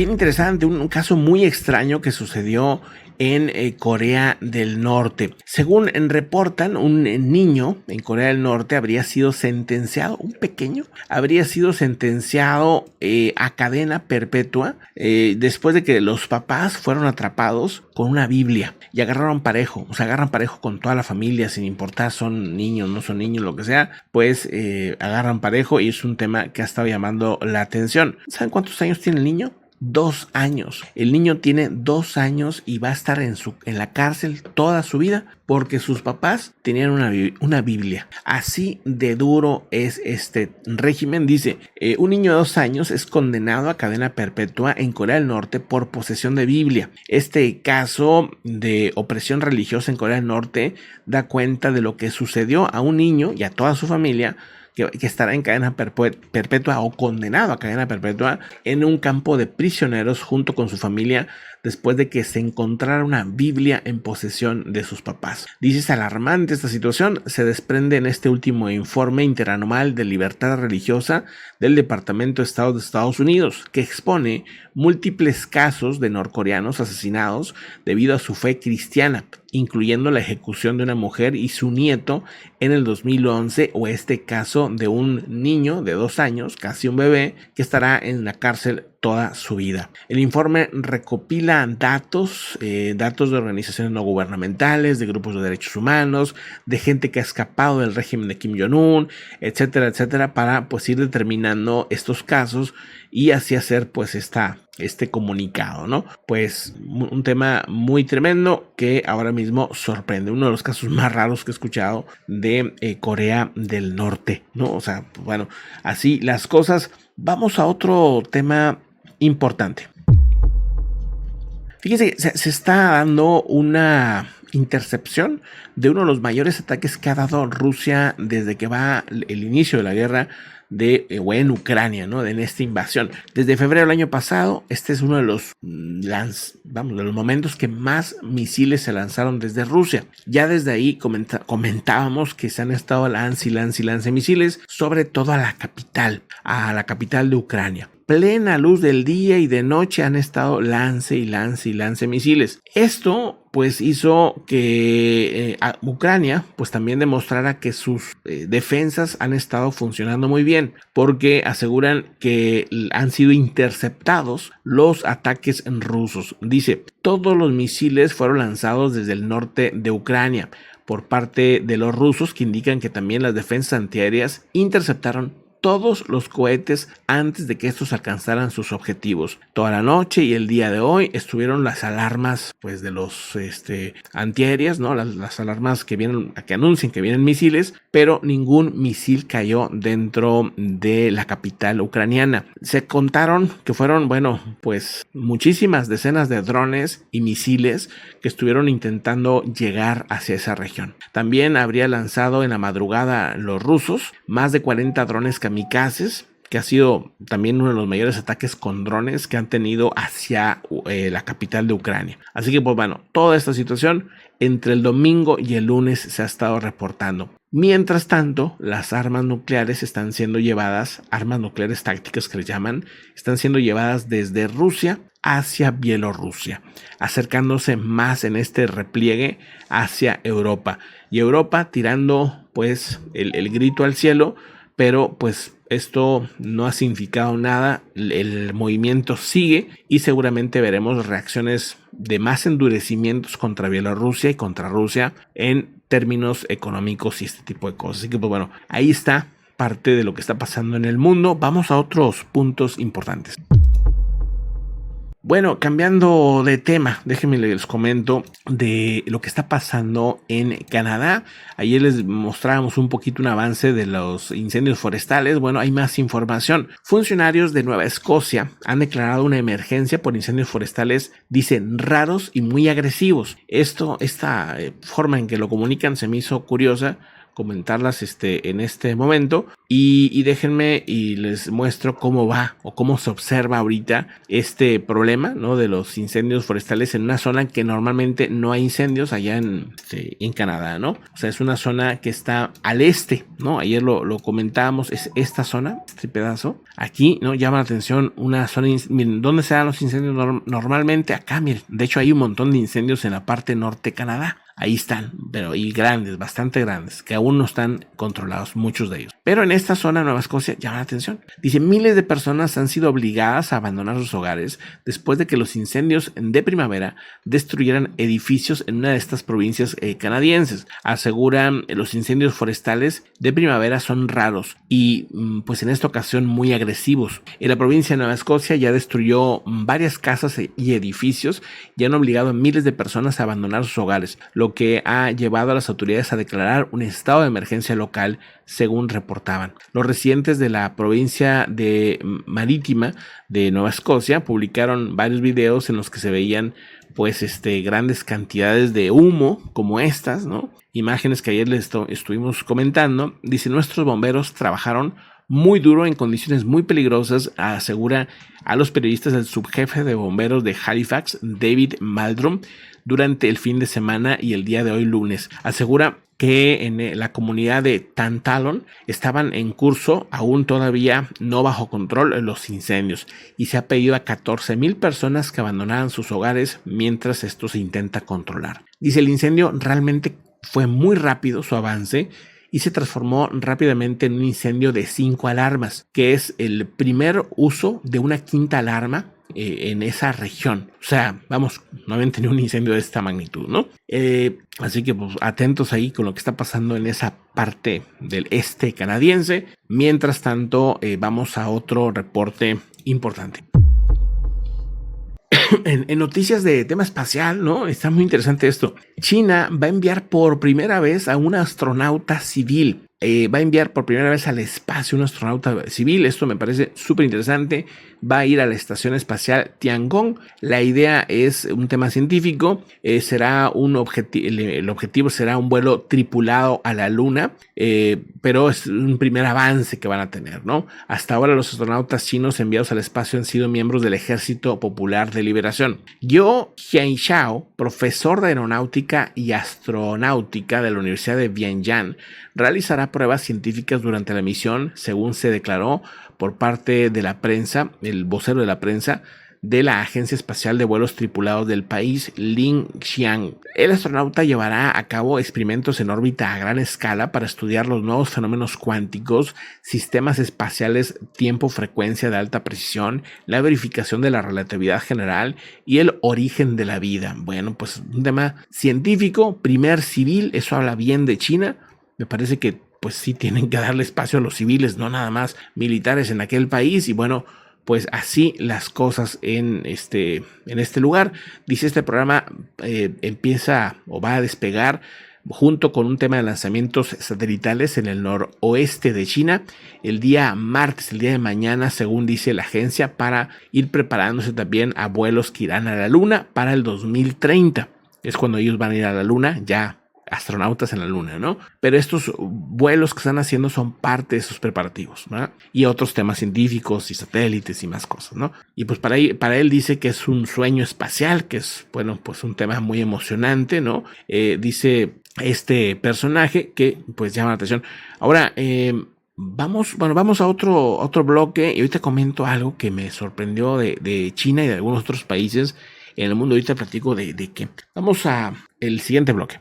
Bien interesante, un caso muy extraño que sucedió en Corea del Norte. Según reportan, un niño en Corea del Norte habría sido sentenciado, un pequeño, habría sido sentenciado a cadena perpetua después de que los papás fueron atrapados con una Biblia y agarraron parejo, o sea, agarran parejo con toda la familia, sin importar son niños, no son niños, lo que sea, pues agarran parejo y es un tema que ha estado llamando la atención. ¿Saben cuántos años tiene el niño? 2 años. El niño tiene 2 años y va a estar en la cárcel toda su vida porque sus papás tenían una Biblia. Así de duro es este régimen. Dice, un niño de 2 años es condenado a cadena perpetua en Corea del Norte por posesión de Biblia. Este caso de opresión religiosa en Corea del Norte da cuenta de lo que sucedió a un niño y a toda su familia que estará en cadena perpetua o condenado a cadena perpetua en un campo de prisioneros junto con su familia después de que se encontrara una Biblia en posesión de sus papás. Dice, es alarmante esta situación, se desprende en este último informe interanual de libertad religiosa del Departamento de Estado de Estados Unidos, que expone múltiples casos de norcoreanos asesinados debido a su fe cristiana, incluyendo la ejecución de una mujer y su nieto en el 2011, o este caso de un niño de 2 años, casi un bebé, que estará en la cárcel toda su vida. El informe recopila datos de organizaciones no gubernamentales, de grupos de derechos humanos, de gente que ha escapado del régimen de Kim Jong-un, etcétera, etcétera, para pues ir determinando estos casos y así hacer pues este comunicado, ¿no? Pues un tema muy tremendo que ahora mismo sorprende, uno de los casos más raros que he escuchado de Corea del Norte, ¿no? O sea, bueno, así las cosas. Vamos a otro tema importante. Fíjense, se está dando una intercepción de uno de los mayores ataques que ha dado Rusia desde que va el inicio de la guerra en Ucrania, ¿no? En esta invasión. Desde febrero del año pasado, este es uno de los de los momentos que más misiles se lanzaron desde Rusia. Ya desde ahí comentábamos que se han estado lance misiles, sobre todo a la capital de Ucrania. Plena luz del día y de noche han estado lance misiles. Esto pues hizo que Ucrania pues también demostrara que sus defensas han estado funcionando muy bien, porque aseguran que han sido interceptados los ataques rusos. Dice, todos los misiles fueron lanzados desde el norte de Ucrania por parte de los rusos, que indican que también las defensas antiaéreas interceptaron todos los cohetes antes de que estos alcanzaran sus objetivos. Toda la noche y el día de hoy estuvieron las alarmas pues de los antiaéreas, ¿no? Las alarmas que anuncian que vienen misiles, pero ningún misil cayó dentro de la capital ucraniana. Se contaron que fueron, bueno, pues muchísimas decenas de drones y misiles que estuvieron intentando llegar hacia esa región. También habría lanzado en la madrugada los rusos más de 40 drones kamikazes, que ha sido también uno de los mayores ataques con drones que han tenido hacia la capital de Ucrania. Así que pues bueno, toda esta situación entre el domingo y el lunes se ha estado reportando. Mientras tanto, las armas nucleares están siendo llevadas, armas nucleares tácticas que les llaman, están siendo llevadas desde Rusia hacia Bielorrusia, acercándose más en este repliegue hacia Europa. Y Europa tirando pues el grito al cielo, pero pues esto no ha significado nada, el movimiento sigue y seguramente veremos reacciones de más endurecimientos contra Bielorrusia y contra Rusia en términos económicos y este tipo de cosas. Así que pues bueno, ahí está parte de lo que está pasando en el mundo. Vamos a otros puntos importantes. Bueno, cambiando de tema, déjenme les comento de lo que está pasando en Canadá. Ayer les mostrábamos un poquito un avance de los incendios forestales. Bueno, hay más información. Funcionarios de Nueva Escocia han declarado una emergencia por incendios forestales, dicen, raros y muy agresivos. Esta forma en que lo comunican se me hizo curiosa, comentarlas en este momento y déjenme y les muestro cómo va o cómo se observa ahorita este problema, ¿no?, de los incendios forestales en una zona que normalmente no hay incendios allá en Canadá, ¿no? O sea, es una zona que está al este, ¿no? Ayer lo comentábamos, es esta zona, este pedazo. Aquí, ¿no?, llama la atención una zona. Miren, ¿dónde se dan los incendios normalmente? Acá, miren. De hecho, hay un montón de incendios en la parte norte de Canadá. Ahí están, pero y grandes, bastante grandes, que aún no están controlados, muchos de ellos. Pero en esta zona, Nueva Escocia, llama la atención. Dice, miles de personas han sido obligadas a abandonar sus hogares después de que los incendios de primavera destruyeran edificios en una de estas provincias canadienses. Aseguran los incendios forestales de primavera son raros y pues en esta ocasión muy agresivos. En la provincia de Nueva Escocia ya destruyó varias casas y edificios y han obligado a miles de personas a abandonar sus hogares, lo que ha llevado a las autoridades a declarar un estado de emergencia local, según reportaban. Los residentes de la provincia marítima de Nueva Escocia publicaron varios videos en los que se veían pues grandes cantidades de humo como estas, ¿no? Imágenes que ayer les estuvimos comentando. Dice, nuestros bomberos trabajaron muy duro en condiciones muy peligrosas, asegura a los periodistas el subjefe de bomberos de Halifax, David Maldrum, durante el fin de semana y el día de hoy lunes. Asegura que en la comunidad de Tantallon estaban en curso, aún todavía no bajo control, los incendios, y se ha pedido a 14,000 personas que abandonaran sus hogares mientras esto se intenta controlar. Dice, el incendio realmente fue muy rápido su avance y se transformó rápidamente en un incendio de 5 alarmas, que es el primer uso de una quinta alarma en esa región. O sea, vamos, no habían tenido un incendio de esta magnitud, ¿no? Así que pues atentos ahí con lo que está pasando en esa parte del este canadiense. Mientras tanto, vamos a otro reporte importante. En noticias de tema espacial, ¿no? Está muy interesante esto. China va a enviar por primera vez a un astronauta civil. Va a enviar por primera vez al espacio un astronauta civil. Esto me parece súper interesante. Va a ir a la estación espacial Tiangong. La idea es un tema científico. Será el objetivo será un vuelo tripulado a la Luna, pero es un primer avance que van a tener, ¿no? Hasta ahora los astronautas chinos enviados al espacio han sido miembros del Ejército Popular de Liberación. Guo Jianxiao, profesor de aeronáutica y astronáutica de la Universidad de Vientiane, realizará pruebas científicas durante la misión, según se declaró por parte de la prensa, el vocero de la prensa de la Agencia Espacial de Vuelos Tripulados del país, Lin Xiang. El astronauta llevará a cabo experimentos en órbita a gran escala para estudiar los nuevos fenómenos cuánticos, sistemas espaciales, tiempo, frecuencia de alta precisión, la verificación de la relatividad general y el origen de la vida. Bueno, pues un tema científico, primer civil, eso habla bien de China. Me parece que pues sí tienen que darle espacio a los civiles, no nada más militares en aquel país. Y bueno, pues así las cosas en este lugar. Dice, este programa empieza o va a despegar junto con un tema de lanzamientos satelitales en el noroeste de China el día martes, el día de mañana, según dice la agencia, para ir preparándose también a vuelos que irán a la Luna para el 2030. Es cuando ellos van a ir a la Luna, ya astronautas en la Luna, ¿no? Pero estos vuelos que están haciendo son parte de esos preparativos, ¿no? Y otros temas científicos y satélites y más cosas, ¿no? Y pues para él dice que es un sueño espacial, que es, bueno, pues un tema muy emocionante, ¿no? Dice este personaje que pues llama la atención. Ahora, vamos a otro bloque y ahorita comento algo que me sorprendió de China y de algunos otros países en el mundo. Ahorita platico de qué. Vamos a el siguiente bloque.